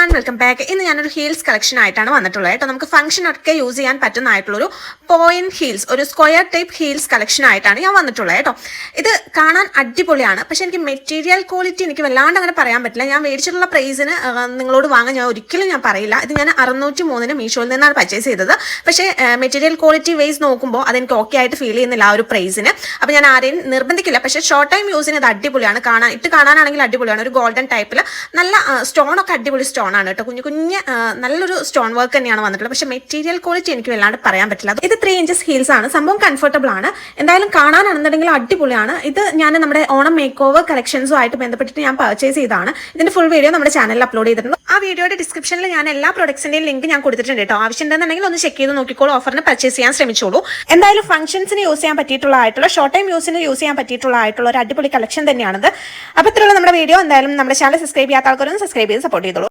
everyone, welcome back. ഇന്ന് ഞാനൊരു heels collection ആയിട്ടാണ് വന്നിട്ടുള്ളത് കേട്ടോ. നമുക്ക് ഫംഗ്ഷൻ ഒക്കെ യൂസ് ചെയ്യാൻ പറ്റുന്നതായിട്ടുള്ളൊരു പോയിന്റ് ഹീൽസ്, ഒരു സ്ക്വയർ ടൈപ്പ് ഹീൽസ് കളക്ഷൻ ആയിട്ടാണ് ഞാൻ വന്നിട്ടുള്ളത് കേട്ടോ. ഇത് കാണാൻ അടിപൊളിയാണ്, പക്ഷെ എനിക്ക് മെറ്റീരിയൽ ക്വാളിറ്റി എനിക്ക് വല്ലാണ്ട് അങ്ങനെ പറയാൻ പറ്റില്ല. ഞാൻ മേടിച്ചിട്ടുള്ള പ്രൈസിന് നിങ്ങളോട് വാങ്ങാൻ ഞാൻ ഒരിക്കലും ഞാൻ പറയില്ല. ഇത് ഞാൻ 603 മീഷോയിൽ നിന്നാണ് പർച്ചേസ് ചെയ്തത്. പക്ഷേ മെറ്റീരിയൽ ക്വാളിറ്റി വൈസ് നോക്കുമ്പോൾ അതെനിക്ക് ഓക്കെ ആയിട്ട് ഫീൽ ചെയ്യുന്നില്ല ആ ഒരു പ്രൈസിന്. അപ്പോൾ ഞാൻ ആരെയും നിർബന്ധിക്കില്ല. പക്ഷേ ഷോർട്ട് ടൈം യൂസിന് ഇത് അടിപൊളിയാണ്, കാണാനാണെങ്കിൽ അടിപൊളിയാണ്. ഒരു ഗോൾഡൻ ടൈപ്പിൽ നല്ല സ്റ്റോൺ ഒക്കെ അടിപൊളി സ്റ്റോൺ ആണ് കേട്ടോ. കുഞ്ഞു നല്ലൊരു സ്റ്റോൺ വർക്ക് തന്നെയാണ് വന്നിട്ടുള്ളത്. പക്ഷേ മെറ്റീരിയൽ ക്വാളിറ്റി എനിക്ക് വല്ലാണ്ട് പറയാൻ പറ്റില്ല. ഇത് 3 ഇഞ്ചസ് ഹീൽസ് ആണ്. സംഭവം കംഫർട്ടബിൾ ആണ്. എന്തായാലും കാണാനാണെന്നുണ്ടെങ്കിൽ അടിപൊളിയാണ്. ഇത് ഞാൻ നമ്മുടെ ഓണം മേക്ക് ഓവർ കളക്ഷൻസും ആയിട്ട് ബന്ധപ്പെട്ടിട്ട് ഞാൻ പർച്ചേസ് ചെയ്തതാണ്. ഇതിന്റെ ഫുൾ വീഡിയോ നമ്മുടെ ചാനലിൽ അപ്ലോഡ് ചെയ്തിട്ടുണ്ട്. ആ വീഡിയോയുടെ ഡിസ്ക്രിപ്ഷനിൽ ഞാൻ എല്ലാ പ്രൊഡക്ട്സിന്റെയും ലിങ്ക് ഞാൻ കൊടുത്തിട്ടുണ്ട് കേട്ടോ. ആവശ്യമുണ്ടെന്നുണ്ടെങ്കിൽ ഒന്ന് ചെക്ക് ചെയ്ത് നോക്കിക്കോളൂ. ഓഫറിന് പർച്ചേസ് ചെയ്യാൻ ശ്രമിച്ചോളൂ. എന്തായാലും ഫംഗ്ഷൻസിന് യൂസ് ചെയ്യാൻ പറ്റിയിട്ടുള്ള ഷോർട്ട് ടൈം യൂസിന് യൂസ് ചെയ്യാൻ പറ്റിയിട്ടുള്ള ഒരു അടിപൊളി കളക്ഷൻ തന്നെയാണിത്. അപ്പോൾ ഇത്രയുള്ള നമ്മുടെ വീഡിയോ. എന്തായാലും നമ്മുടെ ചാനൽ സബ്സ്ക്രൈബ് ചെയ്യാത്ത ആൾക്കാരൊന്ന് സബ്സ്ക്രൈബ് ചെയ്ത് സപ്പോർട്ട് ചെയ്തോളൂ.